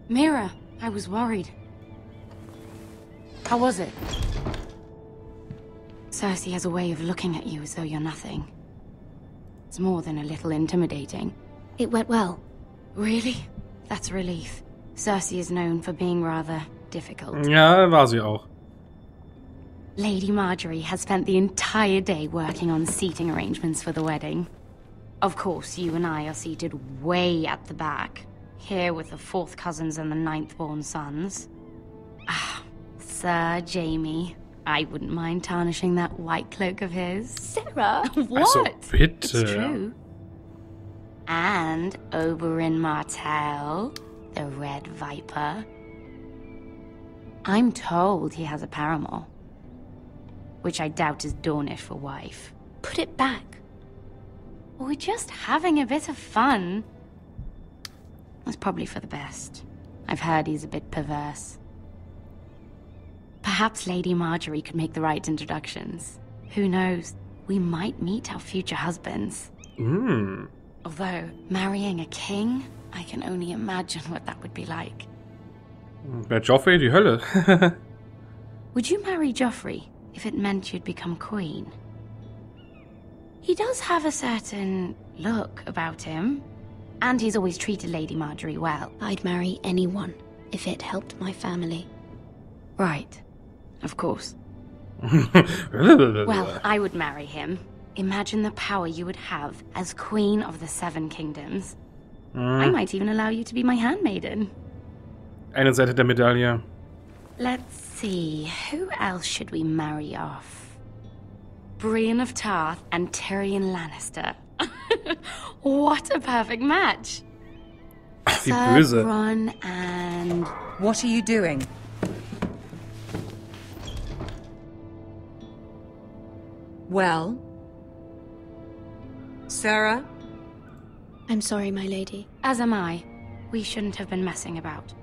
Mira, I was worried. How was it? Cersei has a way of looking at you as though you're nothing. It's more than a little intimidating. It went well. Really? That's a relief. Cersei is known for being rather difficult. Ja, war sie auch. Lady Marjorie has spent the entire day working on seating arrangements for the wedding. Of course, you and I are seated way at the back, here with the 4th cousins and the 9th-born sons. Ah, Sir Jaime. I wouldn't mind tarnishing that white cloak of his. Sarah? What? Also, bitte. It's true. And Oberyn Martell, the Red Viper. I'm told he has a paramour, which I doubt is Dornish for wife. Put it back. We're just having a bit of fun. It's probably for the best. I've heard he's a bit perverse. Perhaps Lady Marjorie could make the right introductions. Who knows? We might meet our future husbands. Although, marrying a king, I can only imagine what that would be like. Wäre Joffrey die Hölle. Would you marry Joffrey if it meant you'd become queen? He does have a certain look about him, and he's always treated Lady Marjorie well. I'd marry anyone if it helped my family. Right. Of course. Well, Well, I would marry him. Imagine the power you would have as Queen of the 7 Kingdoms. I might even allow you to be my handmaiden. eine Seite der Medaille. Let's see, who else should we marry off? Brienne of Tarth and Tyrion Lannister. What a perfect match! Wie Sir böse. Bronn and... What are you doing? Well? Sarah? I'm sorry, my lady. As am I. We shouldn't have been messing about.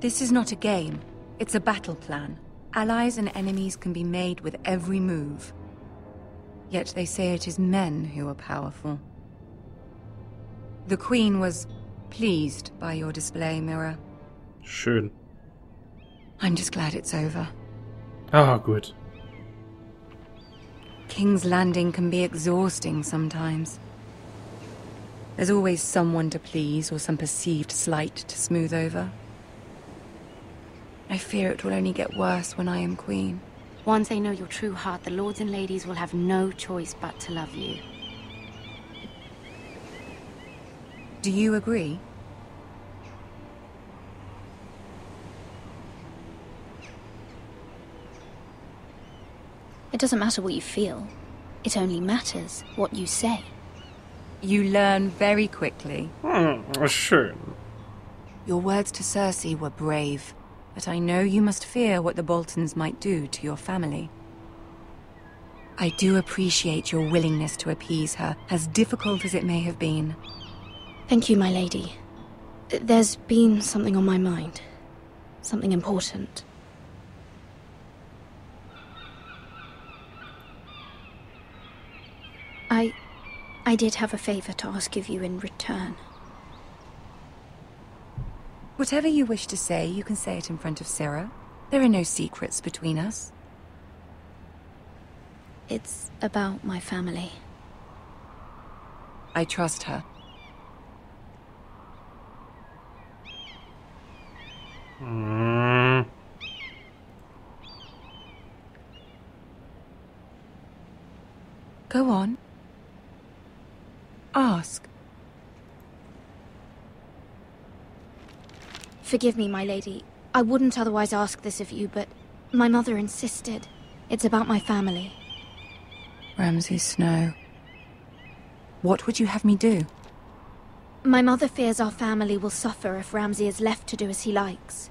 This is not a game. It's a battle plan. Allies and enemies can be made with every move. Yet they say it is men who are powerful. The Queen was pleased by your display, Mira. Schön. I'm just glad it's over. Ah, gut. King's Landing can be exhausting sometimes. There's always someone to please or some perceived slight to smooth over. I fear it will only get worse when I am queen. Once they know your true heart, the lords and ladies will have no choice but to love you. Do you agree? It doesn't matter what you feel. It only matters what you say. You learn very quickly. Schön. Your words to Cersei were brave, but I know you must fear what the Boltons might do to your family. I do appreciate your willingness to appease her, as difficult as it may have been. Thank you, my lady. There's been something on my mind. Something important. I did have a favor to ask of you in return. Whatever you wish to say, you can say it in front of Sarah. There are no secrets between us. It's about my family. I trust her. Go on. Ask. Forgive me, my lady. I wouldn't otherwise ask this of you, but my mother insisted. It's about my family. Ramsay Snow. What would you have me do? My mother fears our family will suffer if Ramsay is left to do as he likes.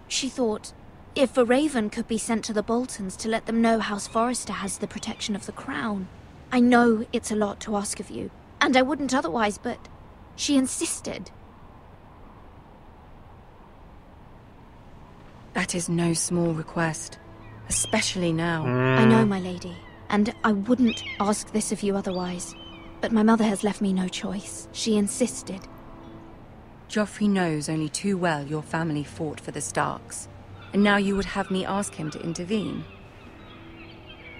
She thought, if a raven could be sent to the Boltons to let them know House Forrester has the protection of the crown. I know it's a lot to ask of you, and I wouldn't otherwise, but she insisted. That is no small request, especially now. I know, my lady, and I wouldn't ask this of you otherwise. But my mother has left me no choice. She insisted. Joffrey knows only too well your family fought for the Starks, and now you would have me ask him to intervene.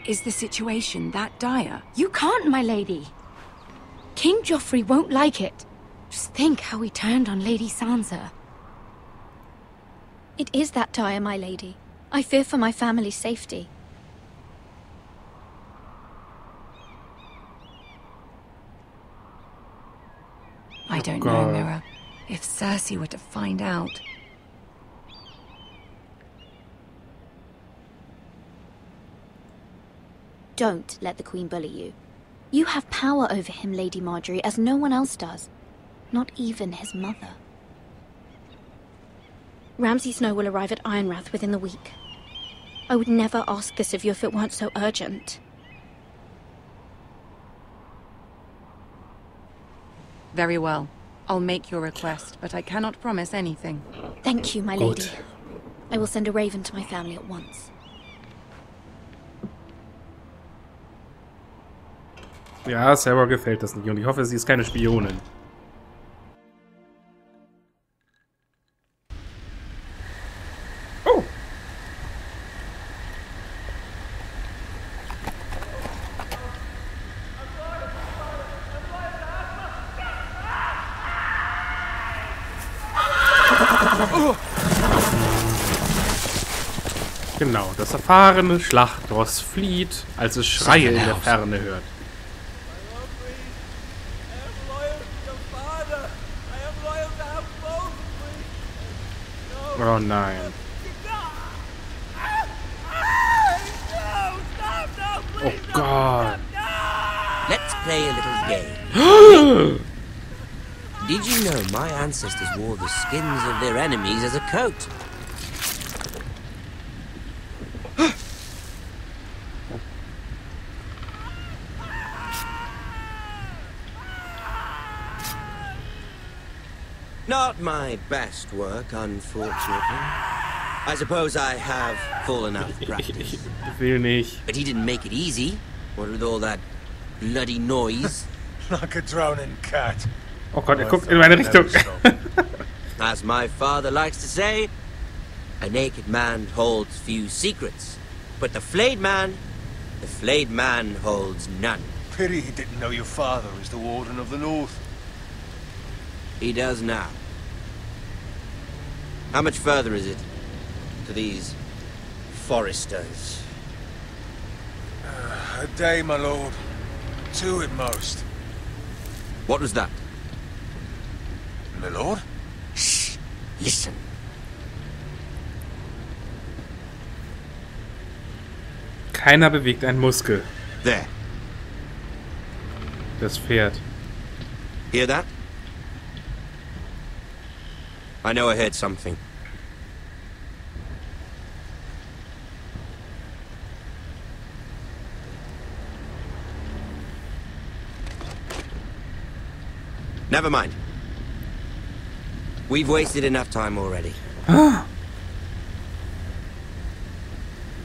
Is the situation that dire? You can't, my lady. King Joffrey won't like it. Just think how he turned on Lady Sansa. It is that dire, my lady. I fear for my family's safety. I don't know, Mira. If Cersei were to find out... Don't let the Queen bully you. You have power over him, Lady Marjorie, as no one else does. Not even his mother. Ramsay Snow will arrive at Ironrath within the week. I would never ask this of you if it weren't so urgent. Very well. I'll make your request, but I cannot promise anything. Thank you, my lady. I will send a raven to my family at once. Ja, Sarah gefällt das nicht und ich hoffe, sie ist keine Spionin. Oh! Genau, das erfahrene Schlachtross flieht, als es Schreie in der Ferne hört. Oh nein. Oh Gott. Let's play a little game. Did you know my ancestors wore the skins of their enemies as a coat? Not my best work, unfortunately. I suppose I have fallen out of practice. Will nicht. But he didn't make it easy. What with all that bloody noise? Like a droning cat. Oh Gott, guckt in meine Richtung. As my father likes to say, a naked man holds few secrets. But the flayed man holds none. Pity he didn't know your father is the Warden of the North. He does now. How much further is it to these foresters? A day, my lord. 2 at most. What was that? My lord? Shh! Listen. Keiner bewegt einen Muskel. There. Das Pferd. Hear that? I know I heard something. Never mind. We've wasted enough time already.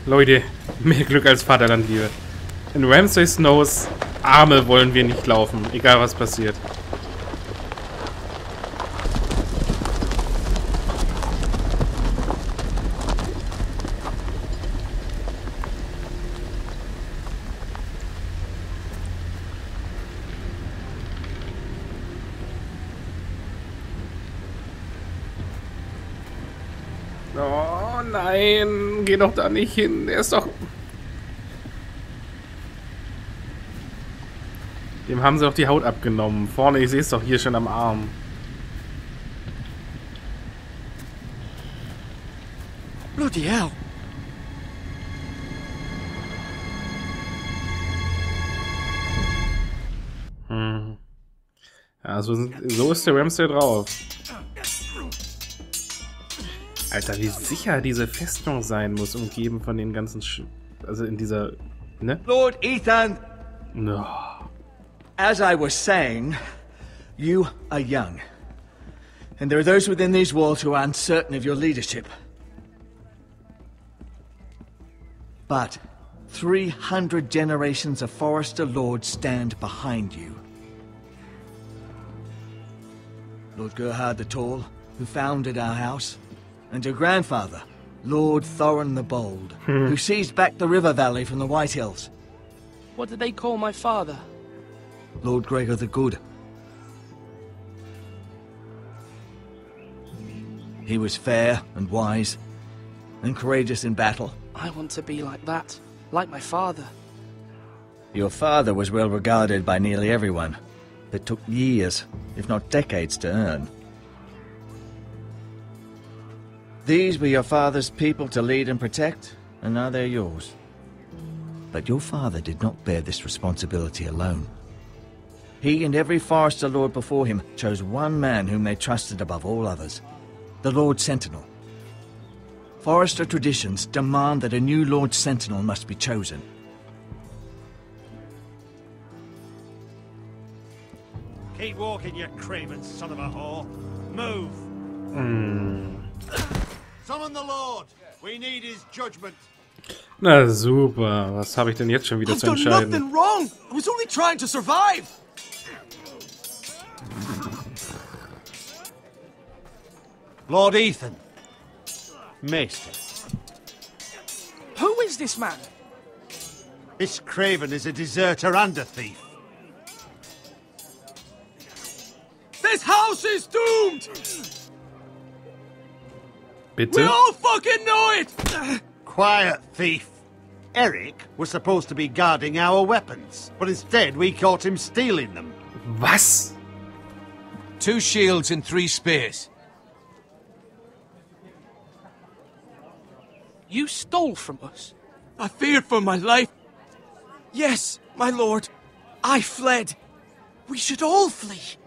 Leute, mehr Glück als Vaterlandliebe. In Ramsay Snows Arme wollen wir nicht laufen, egal was passiert. Oh nein, geh doch da nicht hin. Er ist doch... Dem haben sie doch die Haut abgenommen. Vorne, ich sehe es doch hier schon am Arm. Bloody hell. Ja, so ist der Ramsay drauf. Alter, wie sicher diese Festung sein muss, umgeben von den ganzen also in dieser... Ne? Lord Ethan! No. As I was saying, you are young. And there are those within these walls who are uncertain of your leadership. But 300 generations of Forester Lords stand behind you. Lord Gerhard the Tall, who founded our house, and your grandfather, Lord Thorin the Bold, who seized back the river valley from the White Hills. What did they call my father? Lord Gregor the Good. He was fair and wise, and courageous in battle. I want to be like that, like my father. Your father was well regarded by nearly everyone. It took years, if not decades, to earn. These were your father's people to lead and protect, and now they're yours. But your father did not bear this responsibility alone. He and every Forester Lord before him chose one man whom they trusted above all others, the Lord Sentinel. Forester traditions demand that a new Lord Sentinel must be chosen. Keep walking, you craven son of a whore. Move! Summon the Lord! We need his judgment. Na super, was habe ich denn jetzt schon wieder zu entscheiden? I've done nothing wrong! I was only trying to survive! Lord Ethan. Maester. Who is this man? This craven is a deserter and a thief. This house is doomed! Bitte? We all fucking know it! Quiet, thief. Eric was supposed to be guarding our weapons, but instead we caught him stealing them. Was? 2 shields and 3 spears. You stole from us. I feared for my life. Yes, my lord. I fled. We should all flee.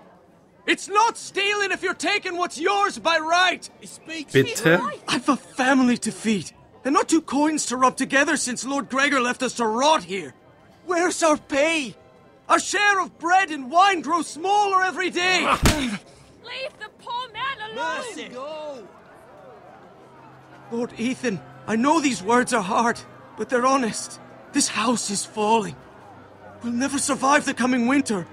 It's not stealing if you're taking what's yours by right. Bitte? I've a family to feed, and not 2 coins to rub together since Lord Gregor left us to rot here. Where's our pay? Our share of bread and wine grows smaller every day. Leave the poor man alone! Mercy. Go. Lord Ethan, I know these words are hard, but they're honest. This house is falling. We'll never survive the coming winter.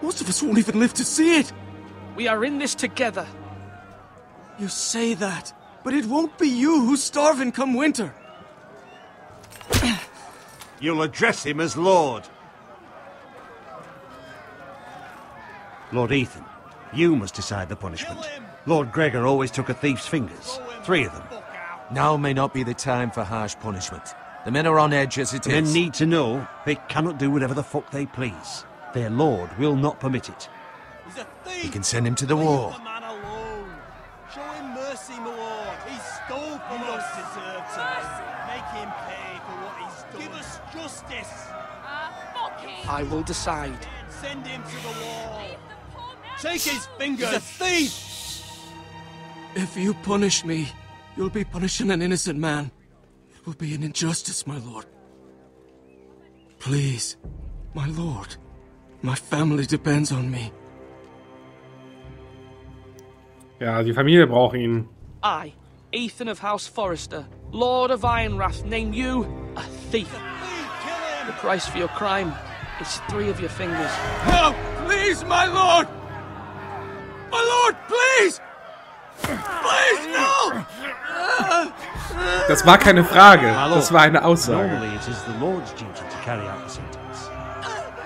Most of us won't even live to see it. We are in this together. You say that, but it won't be you who's starving come winter. You'll address him as Lord. Lord Ethan, you must decide the punishment. Lord Gregor always took a thief's fingers. 3 of them. Now may not be the time for harsh punishment. The men are on edge as it is. The men need to know they cannot do whatever the fuck they please. Their lord will not permit it. He's a thief. We can send him to the war. Leave the man alone. Show him mercy, my lord. He stole from us. Deserves it. Make him pay for what he's done. Give us justice. Fuck him! I will decide. Send him to the wall. Leave the poor man Take his fingers. He's a thief. If you punish me, you'll be punishing an innocent man. It will be an injustice, my lord. Please, my lord. My family depends on me. Ja, die Familie braucht ihn. I, Ethan of House Forester, Lord of Ironwrath, name you a thief. The price for your crime is 3 of your fingers. No, please, my lord! My lord, please! Please, no! Das war keine Frage, das war eine Aussage. Normally it is the Lord's duty to carry out the sentence.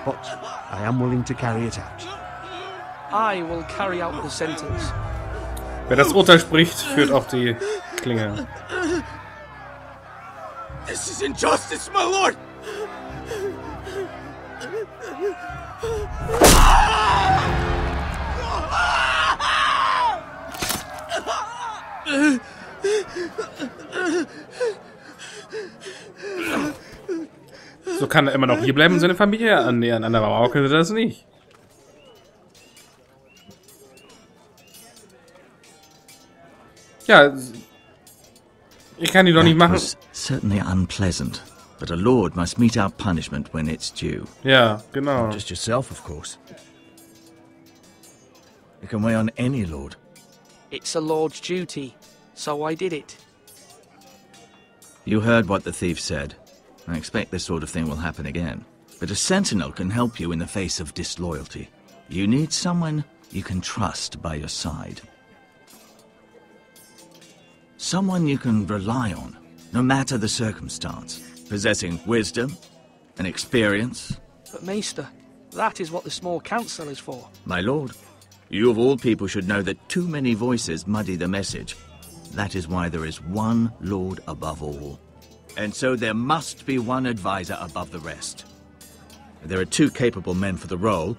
But I am willing to carry it out. I will carry out the sentence. Wer das Urteil spricht, führt auch die Klinge. This is injustice, my lord! So kann er immer noch hier bleiben und seine Familie annähern. An der Mauer könnte das nicht. Ja, ich kann die doch nicht machen. Certainly unpleasant, but a lord must mete out punishment when it's due. Ja, genau. Not just yourself, of course. It can weigh on any lord. It's a lord's duty, so I did it. You heard what the thief said. I expect this sort of thing will happen again. But a sentinel can help you in the face of disloyalty. You need someone you can trust by your side. Someone you can rely on, no matter the circumstance, possessing wisdom and experience. But Maester, that is what the small council is for. My lord, you of all people should know that too many voices muddy the message. That is why there is one lord above all. And so there must be one advisor above the rest. There are two capable men for the role.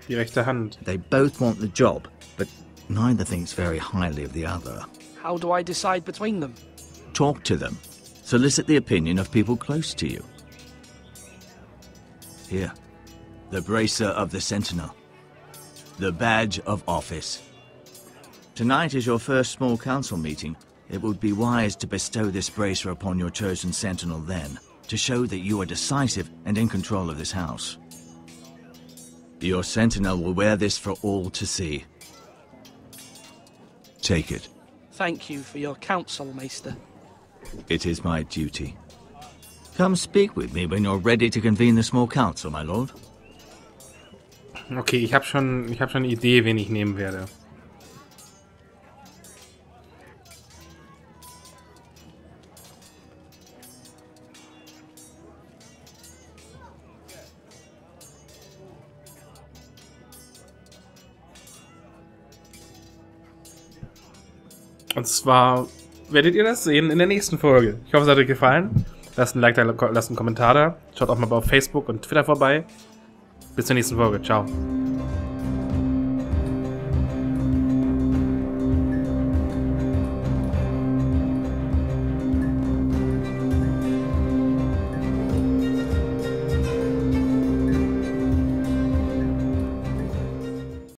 Die rechte Hand. They both want the job, but neither thinks very highly of the other. How do I decide between them? Talk to them. Solicit the opinion of people close to you. Here, the bracer of the Sentinel. The badge of office. Tonight is your first small council meeting. It would be wise to bestow this bracer upon your chosen Sentinel then, to show that you are decisive and in control of this house. Your Sentinel will wear this for all to see. Take it. Thank you for your counsel, Maester. It is my duty. Come speak with me when you're ready to convene the small council, my lord. Okay, ich hab schon eine Idee, wen ich nehmen werde. Und zwar werdet ihr das sehen in der nächsten Folge. Ich hoffe, es hat euch gefallen. Lasst ein Like da, lasst einen Kommentar da. Schaut auch mal auf Facebook und Twitter vorbei. Bis zur nächsten Folge. Ciao.